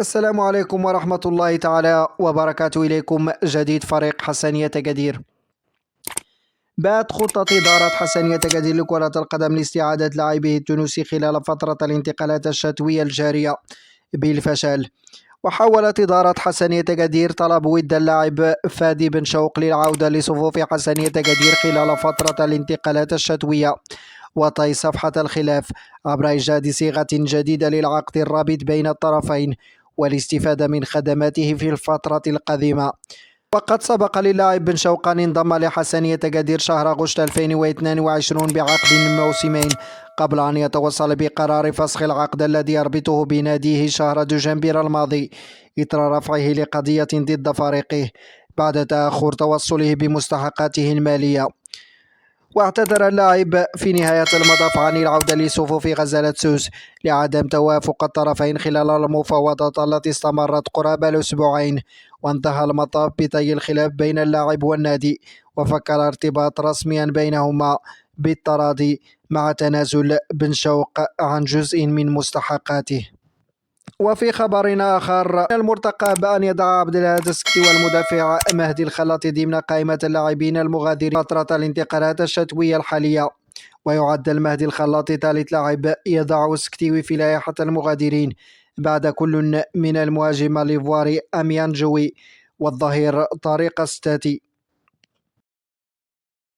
السلام عليكم ورحمة الله تعالى وبركاته. إليكم جديد فريق حسنية أكادير. بات خطة إدارة حسنية أكادير لكرة القدم لاستعادة لاعبه التونسي خلال فترة الانتقالات الشتوية الجارية بالفشل. وحاولت إدارة حسنية أكادير طلب ود اللاعب فادي بن شوق للعودة لصفوف حسنية أكادير خلال فترة الانتقالات الشتوية وطي صفحة الخلاف عبر إيجاد صيغة جديدة للعقد الرابط بين الطرفين والاستفادة من خدماته في الفترة القادمة. وقد سبق للاعب بن شوق أن انضم لحسنية أكادير شهر أغسطس 2022 بعقد موسمين قبل أن يتوصل بقرار فسخ العقد الذي يربطه بناديه شهر دجنبر الماضي إثر رفعه لقضية ضد فريقه بعد تأخر توصله بمستحقاته المالية. واعتذر اللاعب في نهاية المطاف عن العودة لصفوف غزالة سوس لعدم توافق الطرفين خلال المفاوضات التي استمرت قرابة الأسبوعين، وانتهى المطاف بطي الخلاف بين اللاعب والنادي، وفكر ارتباط رسميا بينهما بالتراضي مع تنازل بن شوق عن جزء من مستحقاته. وفي خبر آخر، المرتقب أن يضع عبد الهادي السكتي والمدافع مهدي الخلاطي ضمن قائمة اللاعبين المغادرين فترة الانتقالات الشتوية الحالية. ويعد المهدي الخلاطي ثالث لاعب يضع السكتي في لائحة المغادرين بعد كل من المهاجم الإيفواري أميان جوي والظهير طارق ستاتي.